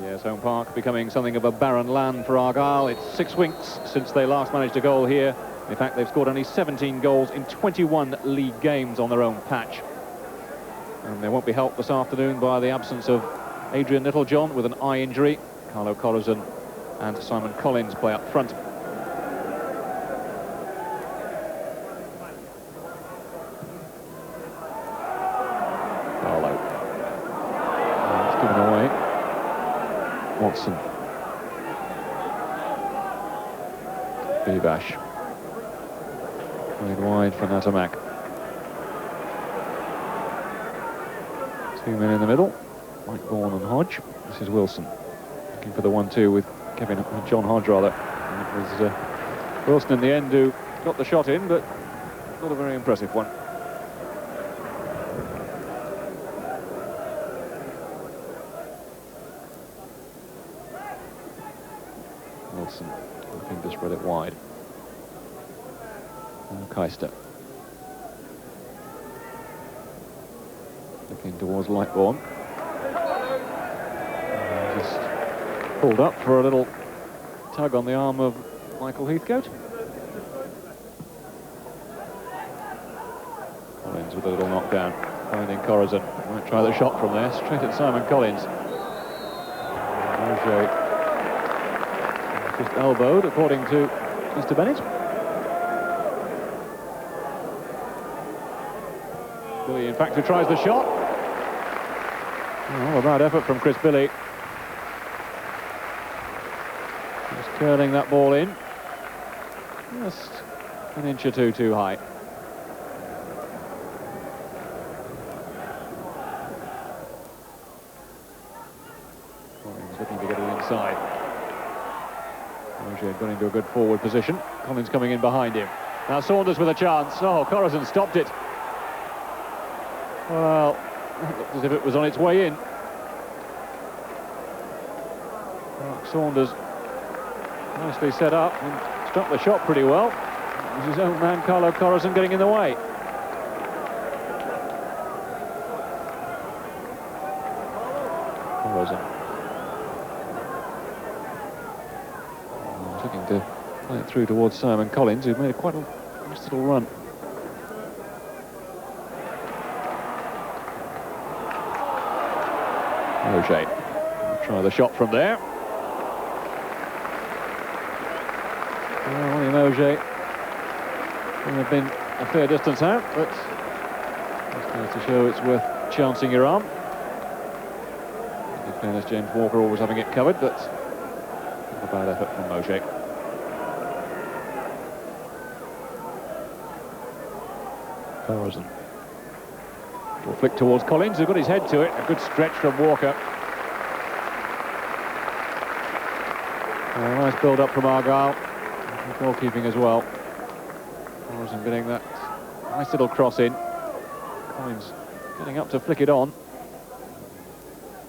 Yes, home park becoming something of a barren land for Argyle. It's 6 weeks since they last managed a goal here. In fact, they've scored only 17 goals in 21 league games on their own patch. And they won't be helped this afternoon by the absence of Adrian Littlejohn with an eye injury. Carlo Corazon and Simon Collins play up front. Barlow. It's given away. Watson. Bevash. Played wide for Natamak. 2 men in the middle. Mike Vaughan and Hodge. This is Wilson. Looking for the 1-2 with John Hodge, rather. And it was Wilson in the end who got the shot in, but not a very impressive one. Wilson looking to spread it wide. And Keister. Looking towards Lightbourne. Just pulled up for a little tug on the arm of Michael Heathcote. Collins with a little knockdown, finding Corazon. Might try the shot from there, straight at Simon Collins. Just elbowed, according to Mr. Bennett. Billy, in fact, who tries the shot. Oh, a bad effort from Chris Billy. Just curling that ball in. Just an inch or two too high. Collins looking to get it inside. Roger got into a good forward position. Collins coming in behind him. Now Saunders with a chance. Oh, Corazon stopped it. Well, it looked as if it was on its way in. Mark Saunders nicely set up and struck the shot pretty well. It was his own man, Carlo Corazon, getting in the way. Corazon. Looking to play it through towards Simon Collins, who made quite a nice little run. Roger. Try the shot from there. Well, William Roger would have been a fair distance out, but just goes to show it's worth chancing your arm. In fairness, James Walker always having it covered, but not a bad effort from Roger. Corazon. Will flick towards Collins, who got his head to it. A good stretch from Walker. A nice build-up from Argyle. Goalkeeping as well. Corazon getting that nice little cross in. Collins getting up to flick it on.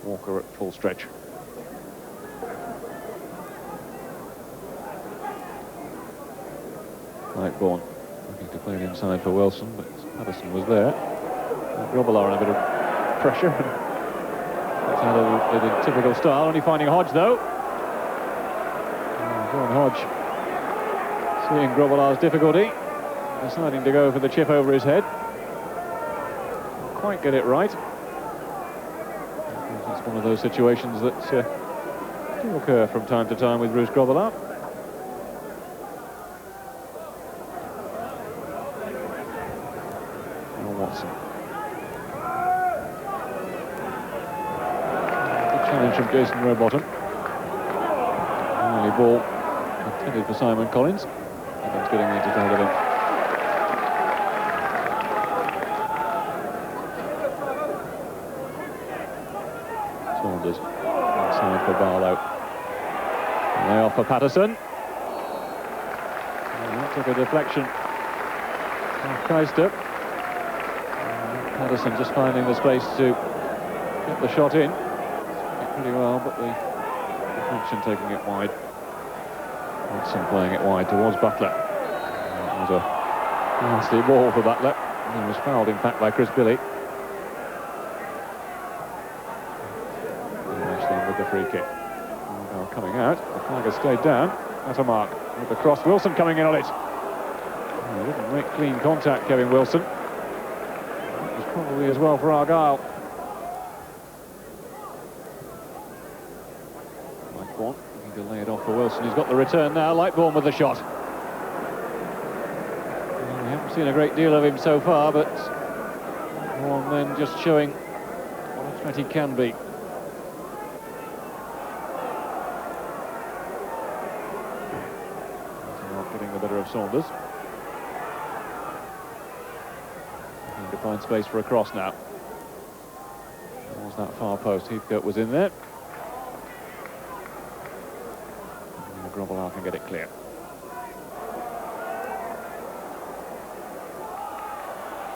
Walker at full stretch. Lightbourne looking to play it inside for Wilson, but Patterson was there. Grobbelaar on a bit of pressure. That's out of the typical style. Only finding Hodge, though. John Hodge, seeing Grobbelaar's difficulty, deciding to go for the chip over his head. Didn't quite get it right. It's one of those situations that do occur from time to time with Bruce Grobbelaar. Watson. Challenge from Jason Rowbottom. Early ball intended for Simon Collins. Evans getting there just ahead of him. Saunders inside for Barlow. And they off for Patterson. And that took a deflection of Keister. Patterson just finding the space to get the shot in. Pretty well, but the deflection taking it wide. Watson playing it wide towards Butler. That was a nasty ball for Butler. He was fouled, in fact, by Chris Billy. And with the free kick. Now coming out, the flag has stayed down. That's a mark with the cross. Wilson coming in on it. Oh, he didn't make clean contact, Kevin Wilson. That was probably as well for Argyle. Lightbourne looking to lay it off for Wilson. He's got the return now. Lightbourne with the shot. Well, we haven't seen a great deal of him so far, but one then just showing what a threat he can be. Getting the better of Saunders. Looking to find space for a cross now. Towards that far post. Heathcote was in there. Grobbelaar can get it clear.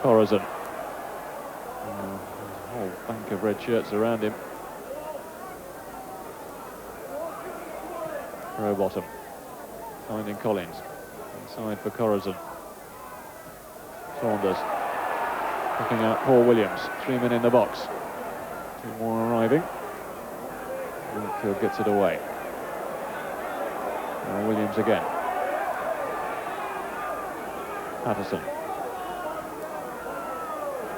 Corazon. A whole bank of red shirts around him. Rowbottom. Finding Collins. Inside for Corazon. Saunders. Picking out Paul Williams. 3 men in the box. 2 more arriving. Wakefield gets it away. Now Williams again. Patterson.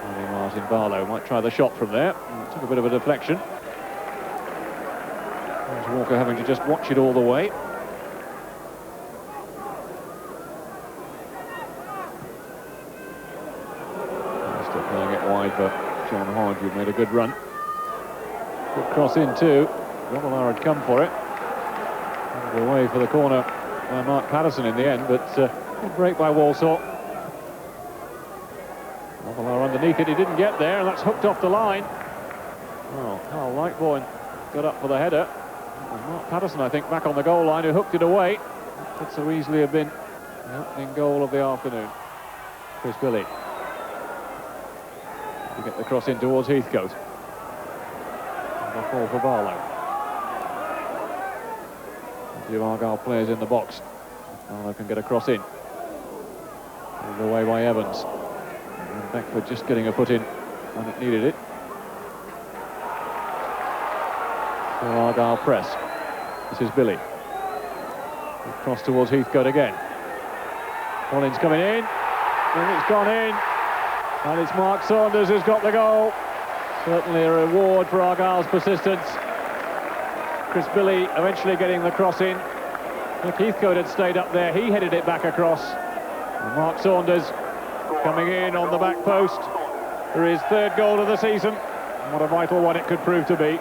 Maybe Martin Barlow might try the shot from there. It took a bit of a deflection. There's Walker having to just watch it all the way. Still playing it wide for John Hodge, who made a good run. Good cross in too. Grobbelaar had come for it. Away for the corner by Mark Patterson in the end, but good break by Walsall. Grobbelaar underneath it, he didn't get there, and that's hooked off the line. Well, Carl Lightbourne got up for the header. It was Mark Patterson, I think, back on the goal line, who hooked it away. Could so easily have been the opening goal of the afternoon. Chris Billy. To get the cross in towards Heathcote. And a fall for Barlow. The Argyle players in the box. Barlow can get a cross in. Pulled away by Evans. And Beckford just getting a foot in when it needed it. So Argyle press. This is Billy. Cross towards Heathcote again. Collins coming in. And it's gone in. And it's Mark Saunders who's got the goal. Certainly a reward for Argyle's persistence. Chris Billy eventually getting the cross in. If Heathcote had stayed up there, he headed it back across. And Mark Saunders coming in on the back post for his 3rd goal of the season. And what a vital one it could prove to be.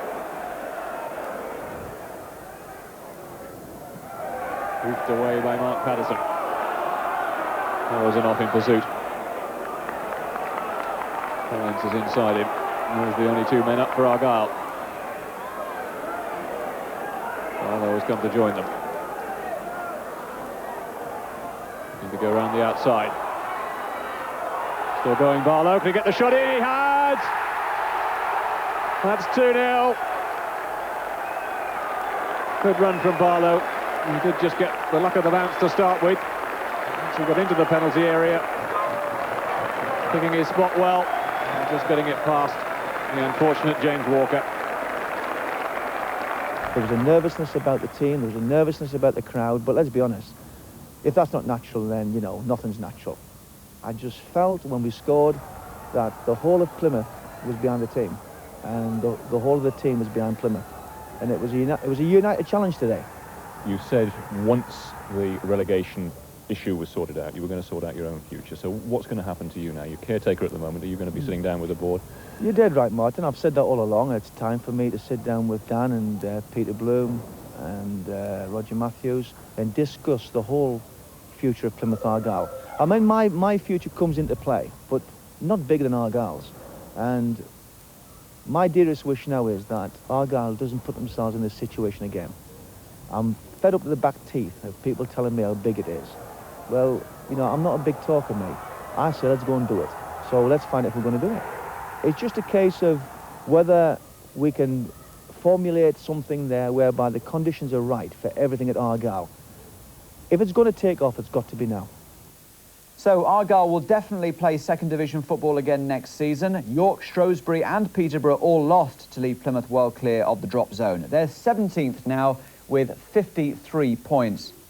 Hoofed away by Mark Patterson. Corazon off in pursuit. Collins is inside him. There's the only 2 men up for Argyle. Barlow has come to join them. Looking to go around the outside. Still going Barlow. Can he get the shot in? He has! That's 2-0. Good run from Barlow. He did just get the luck of the bounce to start with. Once he got into the penalty area, picking his spot well, and just getting it past the unfortunate James Walker. There was a nervousness about the team, there was a nervousness about the crowd, but let's be honest, if that's not natural, then, you know, nothing's natural. I just felt when we scored that the whole of Plymouth was behind the team, and the whole of the team was behind Plymouth. And it was a united challenge today. You said once the relegation issue was sorted out, you were going to sort out your own future. So what's going to happen to you now? You're caretaker at the moment. Are you going to be sitting down with the board? You're dead right, Martin. I've said that all along. It's time for me to sit down with Dan and Peter Bloom and Roger Matthews and discuss the whole future of Plymouth Argyle. I mean, my future comes into play, but not bigger than Argyle's. And my dearest wish now is that Argyle doesn't put themselves in this situation again. I'm fed up to the back teeth of people telling me how big it is. Well, you know, I'm not a big talker, mate. I say let's go and do it. So let's find out if we're going to do it. It's just a case of whether we can formulate something there whereby the conditions are right for everything at Argyle. If it's going to take off, it's got to be now. So Argyle will definitely play second division football again next season. York, Shrewsbury and Peterborough all lost to leave Plymouth well clear of the drop zone. They're 17th now with 53 points.